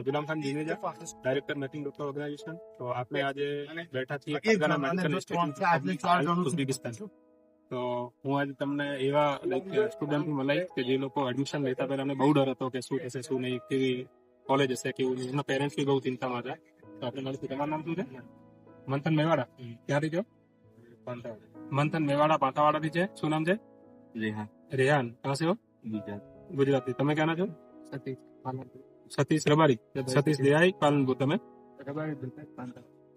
ગુલામ Khan Jineja, director nothing doctor organization. તો આપણે આજે બેઠા છીએ ફરગાના મેડિકલ ઇન્સ્ટિટ્યૂટ ઉઝબેકિસ્તાન. તો હું આજે તમને એવા સ્ટુડન્ટ મળાય કે જે લોકો એડમિશન લેતા પહેલા અમને બહુ ડર હતો કે શું થશે શું નહીં, કેવી કોલેજ હશે કેવું નહીં. એમના પેરેન્ટ્સ બી બહુ ચિંતામાં હતા. તો આપણે મળીશું. તમારું નામ શું છે? મંથન મેવાડા. ક્યાંથી છો? મંથન મેવાડા પાંતાવાડાથી છે. શું નામ છે? રેહાન. કહા સે હો? ગુજરાતી. તમે ક્યાંના છો? સતીશ રબારી. સતીશ દેહાઈ પાલનપુર. તમે?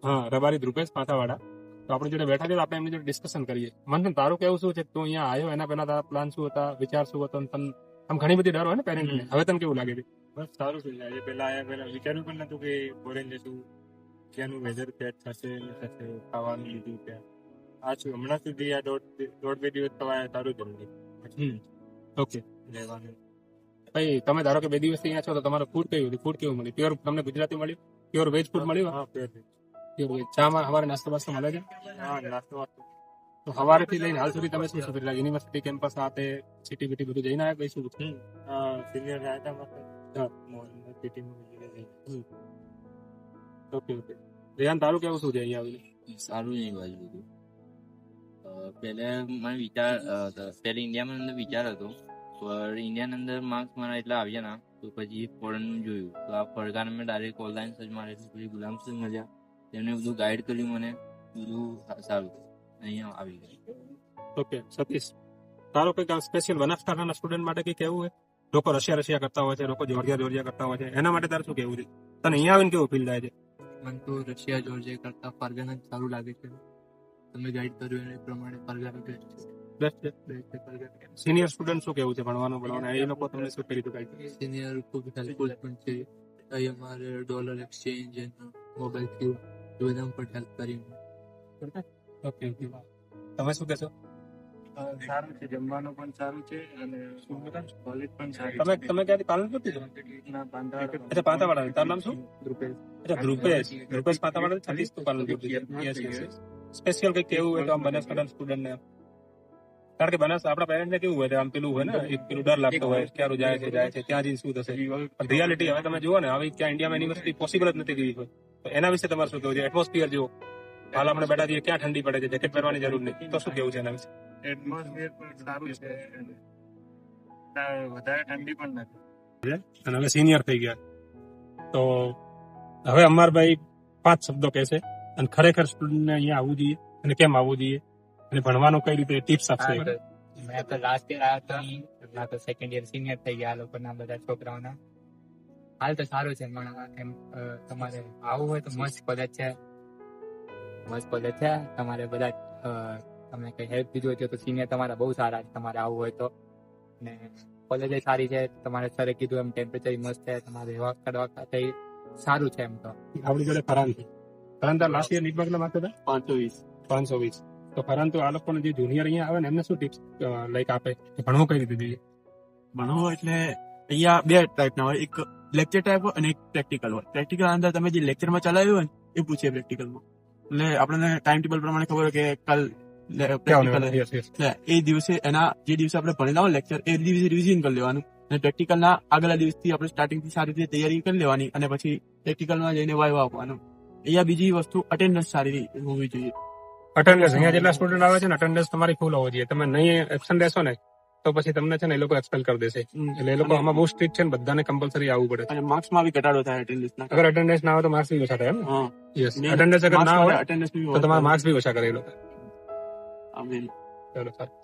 હા, રબારી ધ્રુપેશ પાંતાવાડા. તો આપણે જોડે બેઠા છે, આપણે એમની જોડે ડિસ્કશન કરીએ. મંથન, તારું કેવું શું છે? તું અહીંયા આવ્યો એના પહેલા તારા પ્લાન શું હતા, વિચાર શું હતો? આમ ઘણી બધી ડર હોય ને પેરેન્ટ્સને. હવે તને કેવું લાગે છે? બસ સારું છે. આજે પહેલા આયા પહેલા વિચાર્યું પણ નતું કે ફોરેન જશું, ત્યાંનું વેધર સેટ થશે થશે, ખાવાનું લીધું ત્યાં આ છું. હમણાં સુધી આ દોઢ બે દિવસ થવા તારું જલ્દી. ઓકે, રહેવાનું. ભાઈ તમે ધારો કે 2 દિવસથી અહીંયા છો તો તમારું ફૂડ કેવું હતું? ફૂડ કેવું મળ્યું? પ્યોર તમને ગુજરાતી મળ્યું? પ્યોર વેજ ફૂડ મળ્યું? હા, પ્યોર વેજ. ચામાં સવારે નાસ્તો બાસ્તો મળે છે? હા, નાસ્તો વાસ્તો. તો સવારેથી લઈને હાલ સુધી તમે શું શું કર્યું? યુનિવર્સિટી કેમ્પસ સાથે સિટી બીટી બધું જઈને આવ્યા? કઈ શું સિનિયર ઓકે ઓકે. રેહાન, તારું કેવું શું છે અહીંયા આવીને? સારું નહીં બાજુ બધું. પહેલા મને વિચાર ઇન્ડિયામાં અંદર વિચાર હતો, પણ ઇન્ડિયાની અંદર માર્ક્સ મારા એટલા આવ્યા ના, તો પછી ફોરેન જોયું. તો આ ફરગાને મેં ડાયરેક્ટ ઓનલાઈન સર્ચ મારે, પછી ગુલામ સર મળ્યા, તેમને બધું ગાઈડ કર્યું, મને બધું સારું અહીંયા આવી ગયું. ઓકે સતીશ, તારો કંઈક સ્પેશિયલ બનાસકાંઠાના સ્ટુડન્ટ માટે કંઈ કેવું હોય? લોકો રશિયા કરતા હોય છે, લોકો જોર્જિયા કરતા હોય છે, એના માટે તારે શું કેવું છે? તને અહીંયા આવીને કેવું ફીલ થાય છે? મને તો રશિયા જોર્જિયા કરતા ફરગાના જ સારું લાગે છે. તમે ગાઈડ કર્યું એ પ્રમાણે ફરગાના બેસ્ટ છે. સિનિયર સ્ટુડન્ટ શું કેવું છે ભણવાનું? એ લોકો તમને શું કરી દીધું? સિનિયર ખૂબ હેલ્પફુલ પણ છે. અહીં અમારે ડોલર એક્સચેન્જ અને મોબાઈલ ફી એ બધા પણ હેલ્પ કરી. ઓકે, તમે શું કહેશો? સારું છે, જમવાનું પણ સારું છે અને કોલેજ પણ સારી. તમે ક્યાંથી પાલનપુર થી છો? અચ્છા, પાંતાવાડા. તારું નામ શું? ધ્રુપેશ. અચ્છા, ધ્રુપેશ પાંતાવાડા. સતીશ તું પાલનપુર થી. સ્પેશિયલ કંઈક કેવું હોય તો આમ બનાસકાંઠા સ્ટુડન્ટ ને? કારણ કે આપણા પેરેન્ટ ને કેવું હોય આમ પેલું હોય ને, એક પેલું ડર લાગતો હોય ક્યારું જાય છે ત્યાં જઈને શું થશે. રિયાલિટી હવે તમે જુઓ ને, હવે ત્યાં ઇન્ડિયામાં યુનિવર્સિટી પોસિબલ જ નથી ગઈ હોય. તો એના વિશે તમારે શું કેવું છે? એટમોસ્ફિયર જુઓ, હાલ આપણે બેઠા છીએ, ક્યાં ઠંડી પડે છે, જેકેટ પહેરવાની જરૂર નહીં. તો શું કેવું છે એના વિશે? એટમોસ્ફિયર પણ સારું છે, વધારે ઠંડી પણ નથી. અને હવે સિનિયર થઈ ગયા તો હવે અમારભાઈ 5 શબ્દો કહેશે અને ખરેખર સ્ટુડન્ટને અહીંયા આવવું જોઈએ અને કેમ આવવું જોઈએ અને ભણવાનું કઈ રીતે ટિપ્સ આપશે. મેં તો લાસ્ટ યર આવ્યો તો સેકન્ડ યર સિનિયર થઈ ગયા લોકોના બધા છોકરાઓના. હાલ તો સારું છે, એમ તમારે આવવું હોય તો મસ્ત કોલેજ છે, તમારે બધા તમને કઈ હેલ્પ દીધું હોય તો સિનિયર તમારા બહુ સારા છે. તમારે આવવું હોય તો, ને કોલેજ સારી છે. તમારે સરે કીધું એમ ટેમ્પરેચર મસ્ત છે, તમારે રહેવા કરવા સારું છે. એમ તો આપણી જોડે ફરાન છે. ફરાન તાર લાસ્ટ યર નીકળવા માટે હતા 520. તો પરંતુ આ લોકોને જે જુનિયર અહીંયા આવે ને એમને શું ટિપ્સ લાઈક આપે કે ભણવું કઈ રીતે જોઈએ? ભણવું એટલે અહીંયા 2 ટાઈપના હોય, એક લેક્ચર ટાઈપ હોય અને એક પ્રેક્ટિકલ હોય. પ્રેક્ટિકલ અંદર તમે જે લેક્ચરમાં ચલાવ્યું હોય ને એ પૂછીએ પ્રેક્ટિકલમાં. એટલે આપણને ટાઈમ ટેબલ પ્રમાણે ખબર હોય કે કાલ એ દિવસે જે દિવસે આપણે ભણેલા હોય લેક્ચર એ દિવસે રિવિઝન કરી લેવાનું અને પ્રેક્ટિકલના આગલા દિવસથી આપણે સ્ટાર્ટિંગથી સારી રીતે તૈયારી કરી લેવાની અને પછી પ્રેક્ટિકલમાં જઈને વાયવા આપવાનું. અહીંયા બીજી વસ્તુ અટેન્ડન્સ સારી હોવી જોઈએ. અટેન્ડન્સ અહીંયા જેટલા સ્ટુડન્ટ આવે છે ને, અટેન્ડન્સ તમારી ફૂલ હોવો જોઈએ. તમે નહીં એબસન્ટ રહેશો ને તો પછી તમને છે ને એ લોકો એક્સપેલ કરી દેશે. એટલે એ લોકો આમાં બહુ સ્ટ્રિક્ટ છે ને, બધાને કમ્પલસરી આવવું પડે. અને માર્ક્સમાં બી ઘટાડો થાય અટેન્ડન્સના. અગર અટેન્ડન્સ ના આવે તો માર્ક્સ બી ઓછા થાય. યસ, અટેન્ડન્સ અગર ના હોય તો તમારા માર્ક્સ બી ઓછા કરે એ લોકો. આમ ચલો સારું.